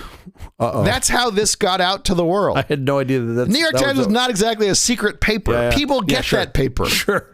That's how this got out to the world. I had no idea that. New York Times is not exactly a secret paper. People get that paper. Sure.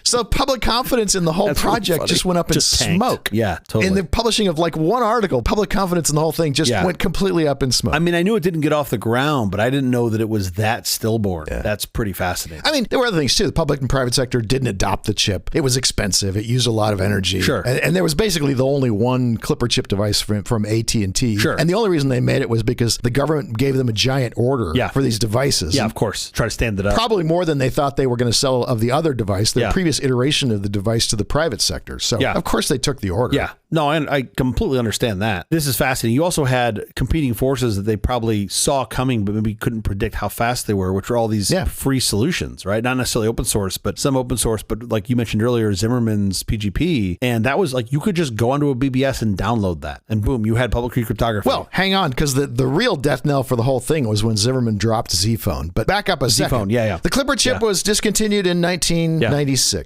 So public confidence in the whole project just went up in smoke. Yeah, totally. In the publishing of like one article, public confidence in the whole thing just went completely up in smoke. I mean, I knew it didn't get off the ground, but I didn't know that it was that stillborn. That's pretty fascinating. I mean, there were other things too. The public and private sector didn't adopt the chip. It was expensive. It used a lot of energy. Sure. And there was basically the only one Clipper chip device from AT&T. Sure. And the only reason they made it was because the government gave them a giant order for these devices. Yeah, of course. Try to stand it up. Probably more than they thought they were going to sell of the other device, the previous iteration of the device to the private sector. So, of course, they took the order. Yeah. No, I completely understand that. This is fascinating. You also had competing forces that they probably saw coming, but maybe couldn't predict how fast they were, which were all these free solutions, right? Not necessarily open source, but some open source. But like you mentioned earlier, Zimmerman's PGP. And that was like, you could just go onto a BBS and download that. And boom, you had public key cryptography. Well, hang on, because the real death knell for the whole thing was when Zimmerman dropped Z-Phone. But back up a second. Z-Phone, The Clipper chip was discontinued in 1996.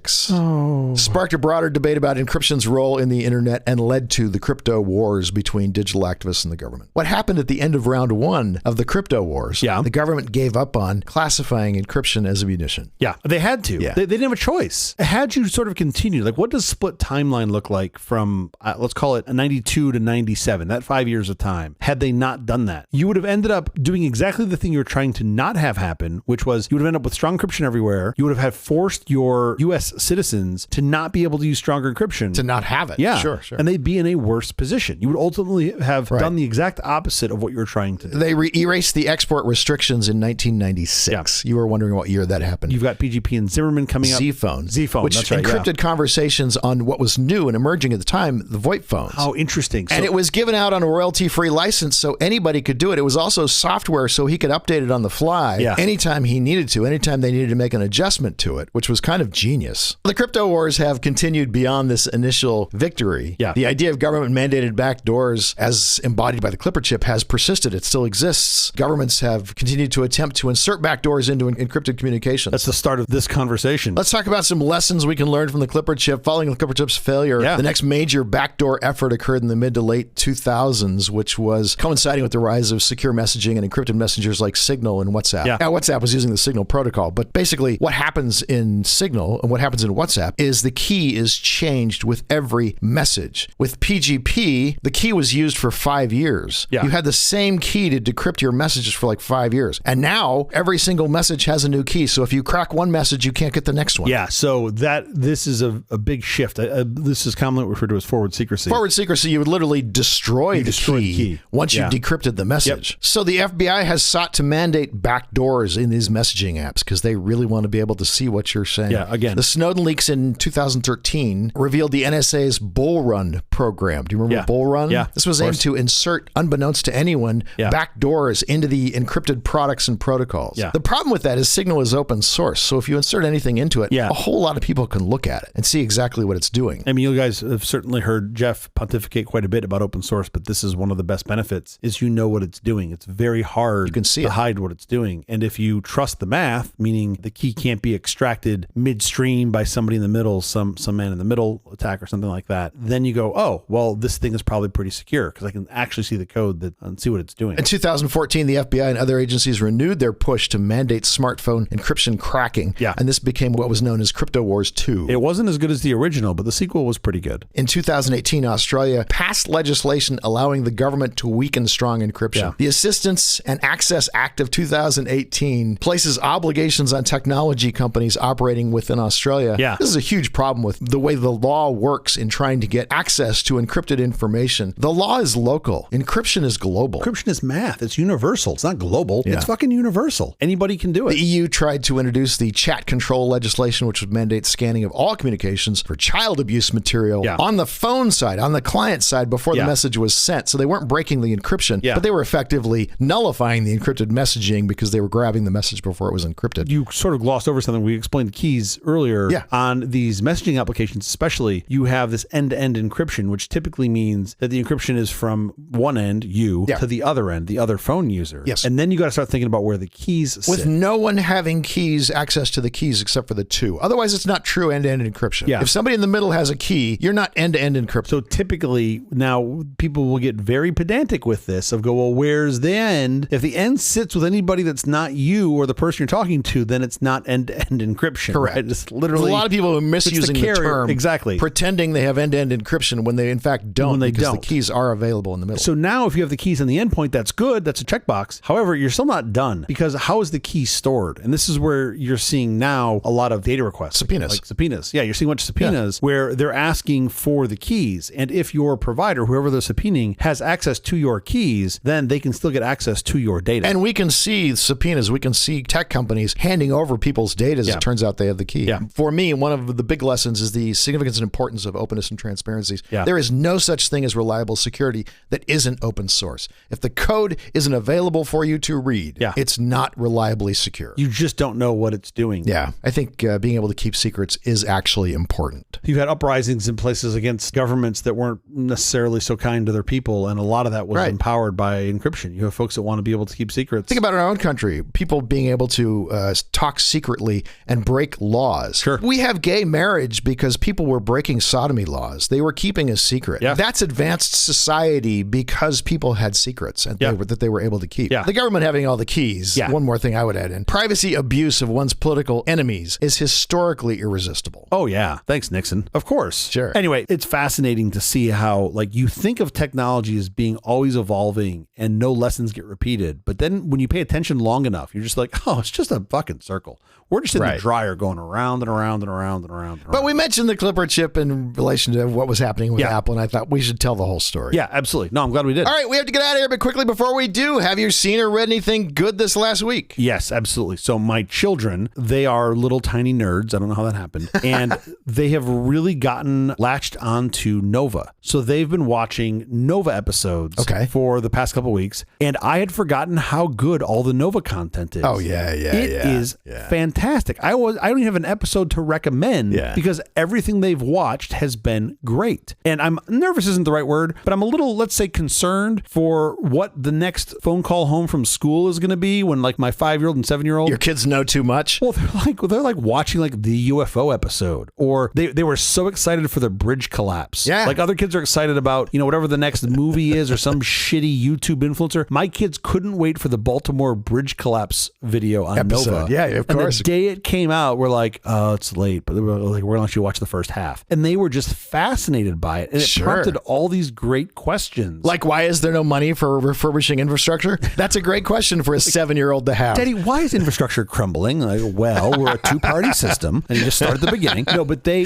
Sparked a broader debate about encryption's role in the internet and led to the crypto wars between digital activists and the government. What happened at the end of round one of the crypto wars? The government gave up on classifying encryption as a munition. Yeah, they had to. They didn't have a choice. Had you sort of continued, like what does split timeline look like from, let's call it 92 to 97, that 5 years of time? Had they not done that, you would have ended up doing exactly the thing you were trying to not have happen, which was you would have ended up with strong encryption everywhere. You would have had forced your U.S. citizens to not be able to use stronger encryption. To not have it. Yeah. Sure. And they'd be in a worse position. You would ultimately have done the exact opposite of what you were trying to do. They erased the export restrictions in 1996. You were wondering what year that happened. You've got PGP and Zimmerman coming up. Z-Phone, which that's right, encrypted conversations on what was new and emerging at the time, the VoIP phones. How interesting. And it was given out on a royalty-free license so anybody could do it. It was also software so he could update it on the fly anytime he needed to, anytime they needed to make an adjustment to it, which was kind of genius. The crypto wars have continued beyond this initial victory. The idea of government-mandated backdoors as embodied by the Clipper chip has persisted. It still exists. Governments have continued to attempt to insert backdoors into encrypted communications. That's the start of this conversation. Let's talk about some lessons we can learn from the Clipper chip. Following the Clipper chip's failure, the next major backdoor effort occurred in the mid to late 2000s, which was coinciding with the rise of secure messaging and encrypted messengers like Signal and WhatsApp. Now, WhatsApp was using the Signal protocol, but basically what happens in Signal and what happens in WhatsApp is the key is changed with every message. With PGP, the key was used for 5 years. You had the same key to decrypt your messages for like 5 years. And now every single message has a new key. So if you crack one message, you can't get the next one. So this is a big shift. This is commonly referred to as forward secrecy. Forward secrecy, you would literally destroy the key once you decrypted the message. So the FBI has sought to mandate backdoors in these messaging apps because they really want to be able to see what you're saying. The Snowden leaks in 2013 revealed the NSA's Bull Run program. Do you remember Bull Run? This was aimed to insert, unbeknownst to anyone, backdoors into the encrypted products and protocols. The problem with that is Signal is open source. So if you insert anything into it, a whole lot of people can look at it and see exactly what it's doing. I mean, you guys have certainly heard Jeff pontificate quite a bit about open source, but this is one of the best benefits is you know what it's doing. It's very hard to hide what it's doing. And if you trust the math, meaning the key can't be extracted midstream by somebody in the middle, some man in the middle attack or something like that, then you go, oh, well, this thing is probably pretty secure because I can actually see the code and see what it's doing. In 2014, the FBI and other agencies renewed their push to mandate smartphone encryption cracking. Yeah. And this became what was known as Crypto Wars 2. It wasn't as good as the original, but the sequel was pretty good. In 2018, Australia passed legislation allowing the government to weaken strong encryption. Yeah. The Assistance and Access Act of 2018 places obligations on technology companies operating within Australia. Yeah. This is a huge problem with the way the law works in trying to get access to encrypted information. The law is local. Encryption is global. Encryption is math. It's universal. It's not global. Yeah. It's fucking universal. Anybody can do it. The EU tried to introduce the chat control legislation, which would mandate scanning of all communications for child abuse material on the phone side, on the client side, before the message was sent. So they weren't breaking the encryption, but they were effectively nullifying the encrypted messaging because they were grabbing the message before it was encrypted. You sort of glossed over something. We explained the keys earlier. On these messaging applications, especially, you have this end-to-end encryption, which typically means that the encryption is from one end, you, to the other end, the other phone user. Yes. And then you got to start thinking about where the keys sit. With no one having keys, access to the keys except for the two. Otherwise, it's not true end-to-end encryption. If somebody in the middle has a key, you're not end-to-end encrypted. So typically, now people will get very pedantic with this of go, well, where's the end? If the end sits with anybody that's not you or the person you're talking to, then it's not end-to-end encryption. Correct. Right? It's literally... There's a lot of people who are misusing the term. Exactly. Pretending they have end-to-end encryption when they in fact don't, because the keys are available in the middle. So now if you have the keys on the endpoint, that's good. That's a checkbox. However, you're still not done because how is the key stored? And this is where you're seeing now a lot of data requests. Subpoenas. Like subpoenas. Yeah, you're seeing a bunch of subpoenas where they're asking for the keys. And if your provider, whoever they're subpoenaing, has access to your keys, then they can still get access to your data. And we can see subpoenas. We can see tech companies handing over people's data as it turns out they have the key. For me, one of the big lessons is the significance and importance of openness and transparency. There is no such thing as reliable security that isn't open source. If the code isn't available for you to read, it's not reliably secure. You just don't know what it's doing. Yeah. I think being able to keep secrets is actually important. You've had uprisings in places against governments that weren't necessarily so kind to their people, and a lot of that was empowered by encryption. You have folks that want to be able to keep secrets. Think about in our own country, people being able to talk secretly and break laws. Sure. We have gay marriage because people were breaking sodomy laws. They were keeping a secret. That's advanced society because people had secrets and that they were able to keep. The government having all the keys. One more thing I would add in. Privacy abuse of one's political enemies is historically irresistible. Oh, yeah. Thanks, Nixon. Of course. Sure. Anyway, it's fascinating to see how, like, you think of technology as being always evolving and no lessons get repeated. But then when you pay attention long enough, you're just like, oh, it's just a fucking circle. We're just in the dryer going around and around and around and around. But we mentioned the Clipper chip in relation to what was happening with Apple, and I thought we should tell the whole story. Yeah, absolutely. No, I'm glad we did. All right, we have to get out of here, but quickly before we do, have you seen or read anything good this last week? Yes, absolutely. So my children, they are little tiny nerds. I don't know how that happened. And they have really gotten latched onto Nova. So they've been watching Nova episodes for the past couple of weeks. And I had forgotten how good all the Nova content is. Oh, yeah. It is fantastic. I don't even have an episode to recommend because everything they've watched has been great. And I'm nervous isn't the right word, but I'm a little, let's say, concerned for what the next phone call home from school is going to be when like my 5-year-old and 7-year-old. Your kids know too much. Well, they're like watching like the UFO episode, or they were so excited for the bridge collapse. Yeah. Like other kids are excited about, whatever the next movie is or some shitty YouTube influencer. My kids couldn't wait for the Baltimore bridge collapse video on episode. Nova. Yeah, of course. And the day it came out, we're like, oh, it's late, but we're going to let you watch the first half. And they were just fascinated by it. And it prompted all these great questions. Like, why is there no money for refurbishing infrastructure? That's a great question for a 7-year-old to have. Daddy, why is infrastructure crumbling? Like, well, we're a two-party system. And you just start at the beginning. No, but they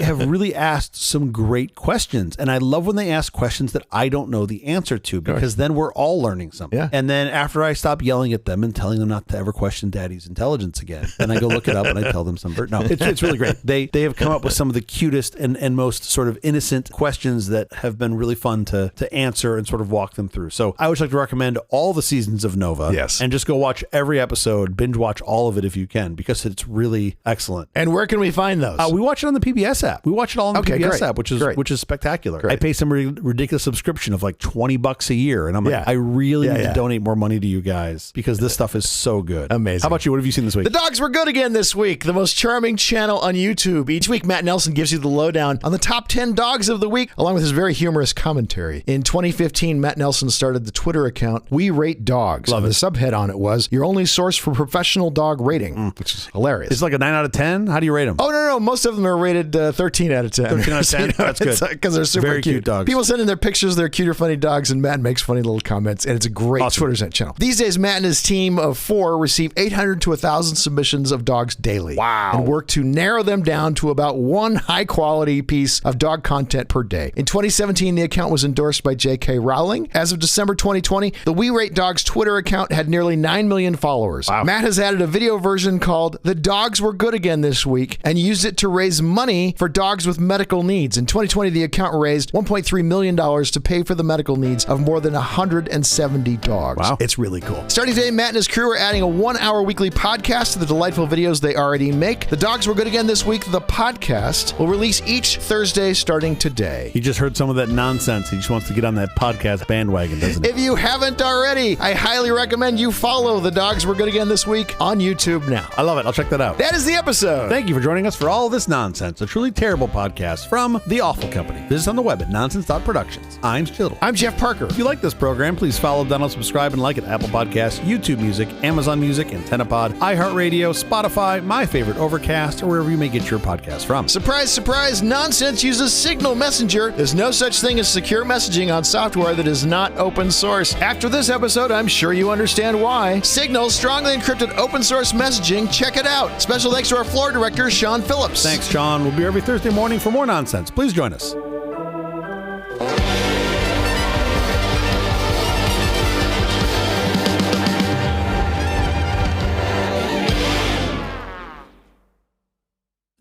have really asked some great questions. And I love when they ask questions that I don't know the answer to, because then we're all learning something. Yeah. And then after I stop yelling at them and telling them not to ever question Daddy's intelligence again, then I go look it up and I tell them some. No, it's really great. They have come up with some of the cutest and most sort of innocent questions that have been really fun to answer and sort of walk them through. So I would like to recommend all the seasons of Nova. Yes. And just go watch every episode, binge watch all of it if you can, because it's really excellent. And where can we find those? We watch it on the PBS app. We watch it all on the PBS app, which is spectacular. Great. I pay some ridiculous subscription of like $20 a year. And I'm like, I really need to donate more money to you guys because this stuff is so good. Amazing. How about you? What have you seen this week? The dogs were good again this week. The most charming channel on YouTube. Each week, Matt Nelson gives you the lowdown on the top 10 dog Dogs of the Week, along with his very humorous commentary. In 2015, Matt Nelson started the Twitter account We Rate Dogs. Love it. The subhead on it was your only source for professional dog rating, which is hilarious. It's like a 9 out of 10. How do you rate them? Oh, no. Most of them are rated 13 out of 10. 13 out of 10? That's good. Because they're super Very cute dogs. People send in their pictures of their cute or funny dogs, and Matt makes funny little comments, and it's a great Twitter channel. These days, Matt and his team of 4 receive 800 to 1,000 submissions of dogs daily. Wow. And work to narrow them down to about one high-quality piece of dog content per day. In 2017, the account was endorsed by J.K. Rowling. As of December 2020, the We Rate Dogs Twitter account had nearly 9 million followers. Wow. Matt has added a video version called The Dogs Were Good Again This Week and used it to raise money for dogs with medical needs. In 2020, the account raised $1.3 million to pay for the medical needs of more than 170 dogs. Wow. It's really cool. Starting today, Matt and his crew are adding a 1-hour weekly podcast to the delightful videos they already make. The Dogs Were Good Again This Week, the podcast, will release each Thursday starting today. He just heard some of that nonsense. He just wants to get on that podcast bandwagon, doesn't he? If you haven't already, I highly recommend you follow The Dogs Were Good Again This Week on YouTube now. I love it. I'll check that out. That is the episode. Thank you for joining us for all this nonsense, a truly terrible podcast from The Awful Company. Visit us on the web at nonsense.productions. I'm Chittle. I'm Jeff Parker. If you like this program, please follow, download, subscribe, and like at Apple Podcasts, YouTube Music, Amazon Music, AntennaPod, iHeartRadio, Spotify, my favorite Overcast, or wherever you may get your podcast from. Surprise, surprise, Nonsense uses Signal Messenger. There's no such thing as secure messaging on software that is not open source. After this episode, I'm sure you understand why. Signal strongly encrypted open source messaging. Check it out. Special thanks to our floor director, Sean Phillips. Thanks, Sean. We'll be here every Thursday morning for more nonsense. Please join us.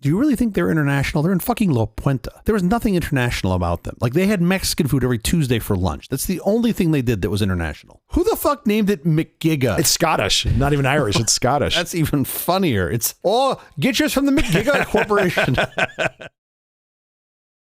Do you really think they're international? They're in fucking La Puente. There was nothing international about them. Like, they had Mexican food every Tuesday for lunch. That's the only thing they did that was international. Who the fuck named it McGiga? It's Scottish, not even Irish. It's Scottish. That's even funnier. It's, get yours from the McGiga Corporation.